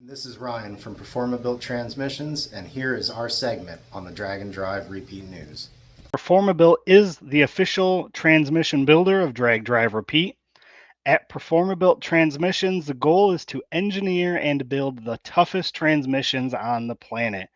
This is Ryan from PerformaBuilt Transmissions, and here is our segment on the Drag and Drive Repeat News. PerformaBuilt is the official transmission builder of Drag Drive Repeat. At PerformaBuilt Transmissions, the goal is to engineer and build the toughest transmissions on the planet.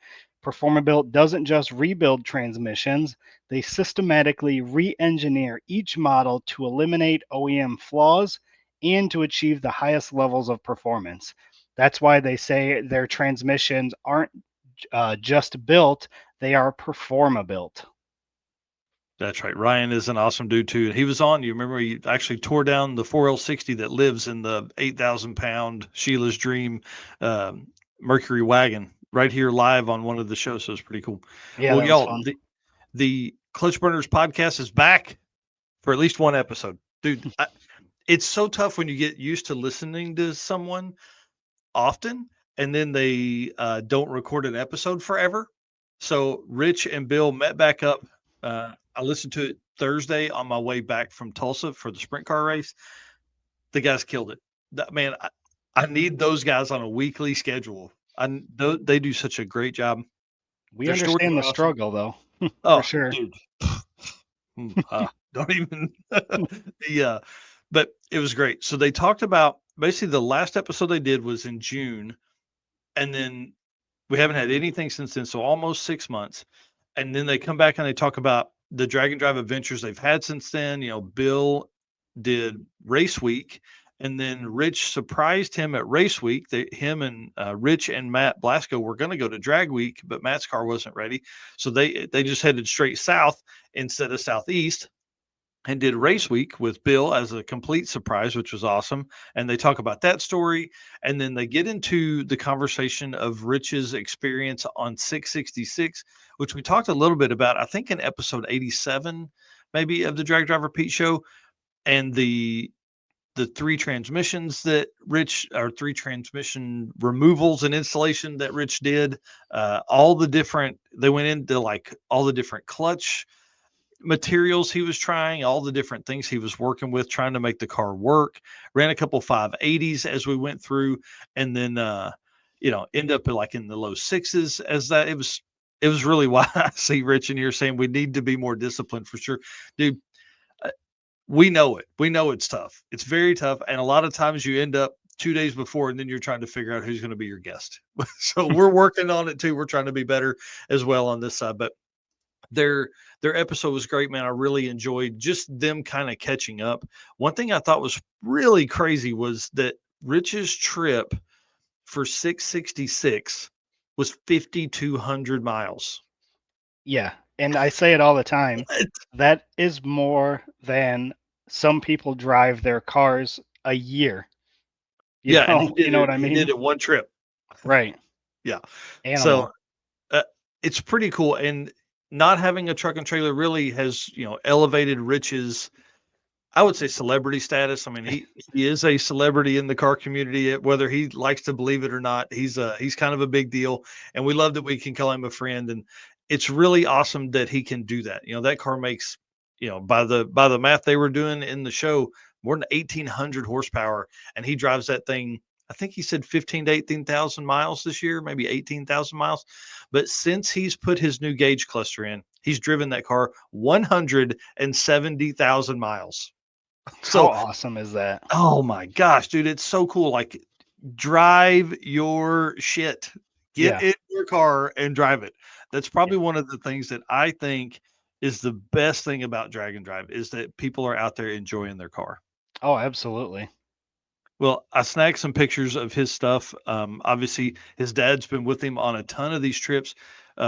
PerformaBuilt doesn't just rebuild transmissions, they systematically re engineer each model to eliminate OEM flaws and to achieve the highest levels of performance. That's why they say their transmissions aren't just built, they are PerformaBuilt. That's right. Ryan is an awesome dude too. He was on. You remember he actually tore down the 4L60 that lives in the 8,000 pound Sheila's Dream Mercury wagon right here live on one of the shows. So it's pretty cool. Yeah, Well, that was y'all, fun. the Clutch Burners podcast is back for at least one episode, dude. It's so tough when you get used to listening to someone often and then they don't record an episode forever. So Rich and Bill met back up. I listened to it Thursday on my way back from Tulsa for the sprint car race. The guys killed it. Man, I need those guys on a weekly schedule. They do such a great job. We Their stories understand the are awesome. struggle, though, for Oh, sure. dude. Don't even the but it was great. So they talked about basically the last episode they did was in June, and then we haven't had anything since then, so almost 6 months. And then they come back and they talk about the drag and drive adventures they've had since then. Bill did race week, and then Rich surprised him at race week. Him and Rich and Matt Blasco were going to go to drag week, but Matt's car wasn't ready, so they just headed straight south instead of southeast and did race week with Bill as a complete surprise, which was awesome. And they talk about that story. And then they get into the conversation of Rich's experience on 666, which we talked a little bit about, I think in episode 87, maybe of the Drag Driver Pete show. And the three transmissions that Rich, or three transmission removals and installation that Rich did, all the different, they went into like all the different clutch materials he was trying, all the different things he was working with, trying to make the car work. Ran a couple 580s as we went through, and then end up like in the low sixes as that. It was really why I see Rich in here saying we need to be more disciplined for sure, dude. uh, we know it. We know it's tough. It's very tough, and a lot of times you end up 2 days before, and then you're trying to figure out who's going to be your guest. So we're working on it too. We're trying to be better as well on this side, but their their episode was great, man. I really enjoyed just them kind of catching up. One thing I thought was really crazy was that Rich's trip for 666 was 5,200 miles. Yeah, and I say it all the time. What? That is more than some people drive their cars a year. You Yeah, and know, you know what I he did mean? it one trip. Right. Yeah. So Animal. uh, it's pretty cool, and not having a truck and trailer really has elevated Rich's, I would say, celebrity status. I mean, he is a celebrity in the car community, whether he likes to believe it or not. He's kind of a big deal, and we love that we can call him a friend. And it's really awesome that he can do that. That car makes, by the math they were doing in the show, more than 1,800 horsepower, and he drives that thing. I think he said 15 to 18,000 miles this year, maybe 18,000 miles. But since he's put his new gauge cluster in, he's driven that car 170,000 miles. How So, awesome is that? oh my gosh, dude, it's so cool. Like, drive your shit. Get Yeah. in your car and drive it. That's probably one of the things that I think is the best thing about Drag and Drive is that people are out there enjoying their car. Oh, absolutely. Well, I snagged some pictures of his stuff. Obviously, his dad's been with him on a ton of these trips.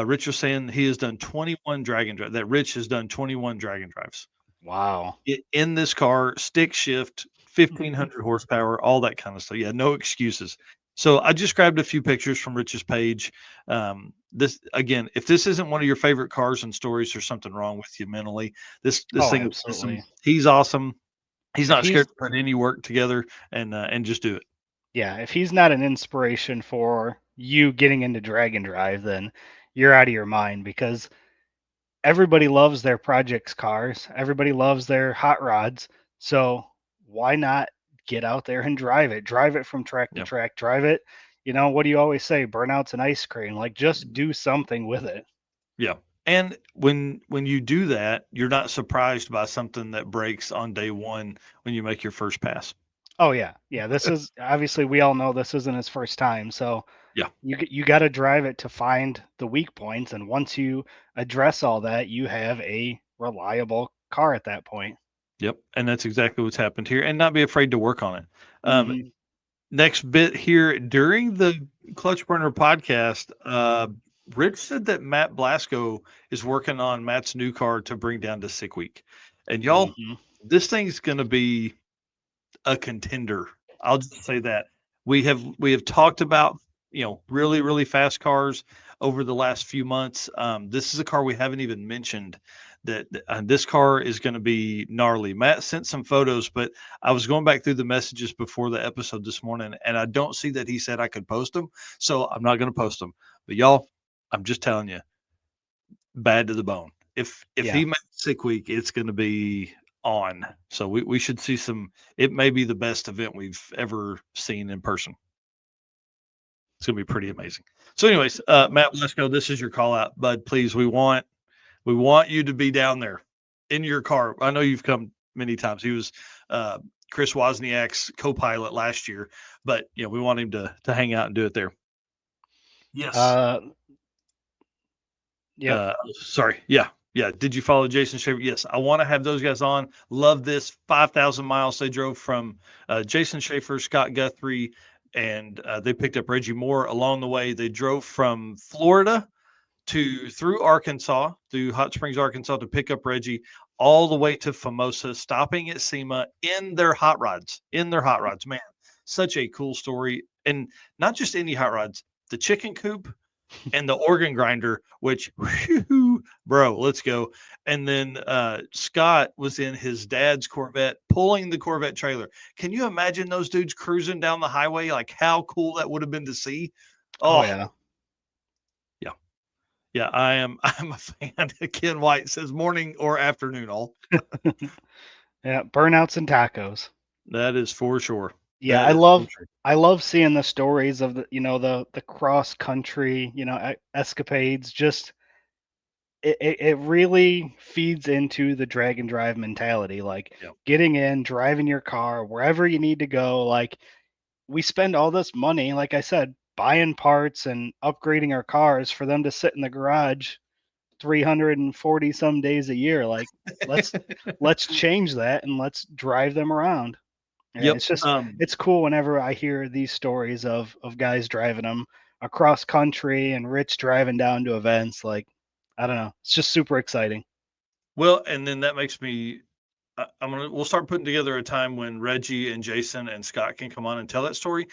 Rich was saying he has done 21 drag and drive. That Rich has done 21 drag and drives Wow. in this car, stick shift, 1,500 horsepower, all that kind of stuff. Yeah, no excuses. So I just grabbed a few pictures from Rich's page. This again, if this isn't one of your favorite cars and stories, there's something wrong with you mentally. This Oh, thing is awesome. absolutely. He's awesome. He's If not he's scared to put any work together and just do it. Yeah, if he's not an inspiration for you getting into drag and drive, then you're out of your mind because everybody loves their projects cars. Everybody loves their hot rods. So why not get out there and drive it? Drive it from track to Yeah. track. Drive it. what do you always say? Burnout's an ice cream. Like, just do something with it. Yeah. And when you do that, you're not surprised by something that breaks on day one when you make your first pass. Oh yeah, yeah. This is obviously, we all know this isn't his first time, so Yeah. you got to drive it to find the weak points, and once you address all that, you have a reliable car at that point. Yep. And that's exactly what's happened here. And not be afraid to work on it. Hmm. Next bit here during the Clutch Burner podcast, Rich said that Matt Blasco is working on Matt's new car to bring down to sick week. And y'all, Hmm. this thing's going to be a contender. I'll just say that we have talked about really really fast cars over the last few months. This is a car we haven't even mentioned. That this car is going to be gnarly. Matt sent some photos, but I was going back through the messages before the episode this morning, and I don't see that he said I could post them, so I'm not going to post them. But y'all, I'm just telling you, bad to the bone. If Yeah. he makes sick week, it's going to be on. So we should see some. It may be the best event we've ever seen in person. It's going to be pretty amazing. So, anyways, Matt Lesko, this is your call out, bud. Please, we want you to be down there in your car. I know you've come many times. He was Chris Wozniak's co-pilot last year, but we want him to hang out and do it there. Yes. Uh, yep. Sorry. Yeah. Yeah. Did you follow Jason Schaefer? Yes. I want to have those guys on. Love this. 5,000 miles they drove from Jason Schaefer, Scott Guthrie, and they picked up Reggie Moore along the way. They drove from Florida through Arkansas, through Hot Springs, Arkansas, to pick up Reggie all the way to Famosa, stopping at SEMA in their hot rods. Man, such a cool story. And not just any hot rods, the chicken coop and the organ grinder, which, whew, bro, let's go. And then Scott was in his dad's Corvette, pulling the Corvette trailer. Can you imagine those dudes cruising down the highway? Like, how cool that would have been to see. Oh Oh, yeah. yeah. Yeah, I'm a fan. Ken White says morning or afternoon, all. Yeah. Burnouts and tacos. That is for sure. Yeah, That I is for love sure. I love seeing the stories of the cross country, escapades. Just it really feeds into the drag and drive mentality, like Yeah. getting in, driving your car wherever you need to go. Like, we spend all this money, like I said, buying parts and upgrading our cars for them to sit in the garage 340 some days a year. Like, let's let's change that and let's drive them around. Yeah, Yep. it's cool whenever I hear these stories of guys driving them across country and Rich driving down to events. Like, I don't know, it's just super exciting. Well, and then that makes me we'll start putting together a time when Reggie and Jason and Scott can come on and tell that story.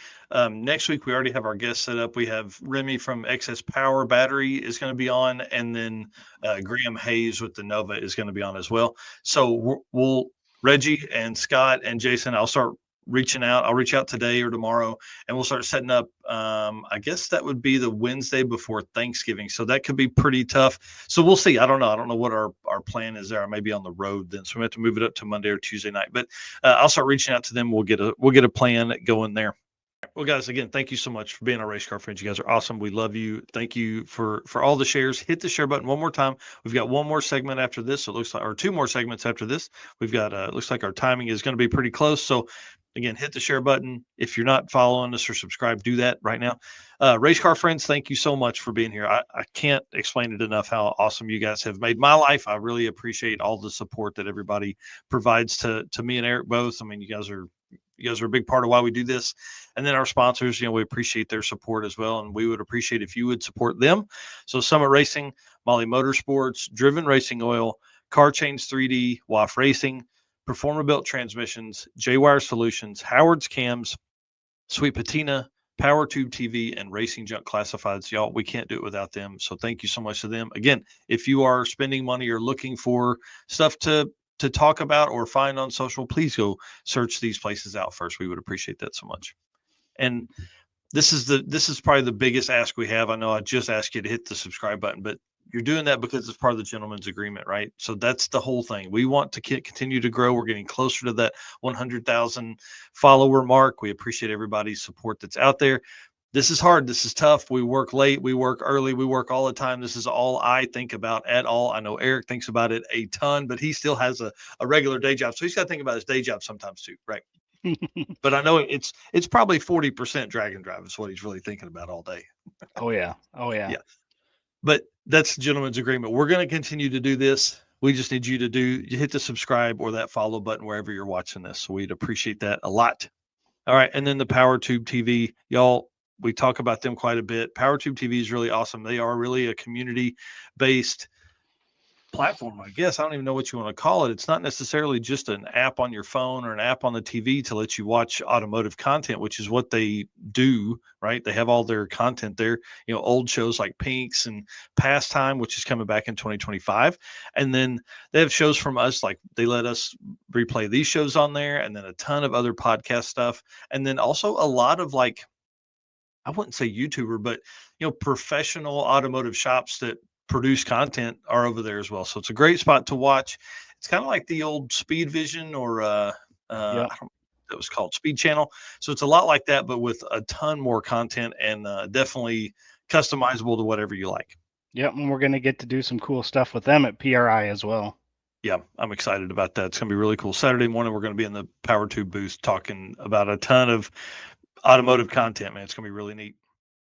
Next week we already have our guests set up. We have Remy from Excess Power Battery is going to be on, and then Graham Hayes with the Nova is going to be on as well. So we'll Reggie and Scott and Jason. I'll start reaching out. I'll reach out today or tomorrow, and we'll start setting up. I guess that would be the Wednesday before Thanksgiving, so that could be pretty tough. So we'll see. I don't know. I don't know what our plan is there. I may be on the road then, so we have to move it up to Monday or Tuesday night. But I'll start reaching out to them. We'll get a plan going there. Well, guys, again, thank you so much for being our race car friends. You guys are awesome. We love you. Thank you for all the shares. Hit the share button one more time. We've got one more segment after this. So it looks like, or two more segments after this. We've got looks like our timing is going to be pretty close. So again, hit the share button. If you're not following us or subscribed, do that right now. Race car friends, thank you so much for being here. I can't explain it enough how awesome you guys have made my life. I really appreciate all the support that everybody provides to me and Eric both. I mean, you guys are a big part of why we do this. And then our sponsors, we appreciate their support as well. And we would appreciate if you would support them. So Summit Racing, Molly Motorsports, Driven Racing Oil, Car Chains 3D, WAF Racing, PerformaBuilt Transmissions, J-Wire Solutions, Howard's Cams, Sweet Patina, Power Tube TV, and Racing Junk Classifieds. Y'all, we can't do it without them. So thank you so much to them. Again, if you are spending money or looking for stuff to talk about or find on social, please go search these places out first. We would appreciate that so much. And this is probably the biggest ask we have. I know I just asked you to hit the subscribe button, but you're doing that because it's part of the gentleman's agreement, right? So that's the whole thing. We want to continue to grow. We're getting closer to that 100,000 follower mark. We appreciate everybody's support that's out there. this is hard. This is tough. We work late. We work early. We work all the time. This is all I think about at all. I know Eric thinks about it a ton, but he still has a regular day job. So he's got to think about his day job sometimes too, right? But I know it's probably 40% drag and drive is what he's really thinking about all day. Oh yeah. Oh yeah. Yeah. But that's the gentleman's agreement. We're going to continue to do this. We just need you to hit the subscribe or that follow button wherever you're watching this. So we'd appreciate that a lot. All right. And then the PowerTube TV, y'all, we talk about them quite a bit. PowerTube TV is really awesome. They are really a community based platform, I guess. I don't even know what you want to call it. It's not necessarily just an app on your phone or an app on the TV to let you watch automotive content, which is what they do, right? They have all their content there, old shows like Pinks and Pastime, which is coming back in 2025. And then they have shows from us, like they let us replay these shows on there, and then a ton of other podcast stuff. And then also a lot of like, I wouldn't say YouTuber, but professional automotive shops that produce content are over there as well. So it's a great spot to watch. It's kind of like the old Speed Vision or Yep. I don't that was called Speed Channel. So it's a lot like that, but with a ton more content and definitely customizable to whatever you like. Yep. And we're going to get to do some cool stuff with them at PRI as well. Yeah, I'm excited about that. It's going to be really cool. Saturday morning, we're going to be in the PowerTube booth talking about a ton of automotive content, man. It's going to be really neat.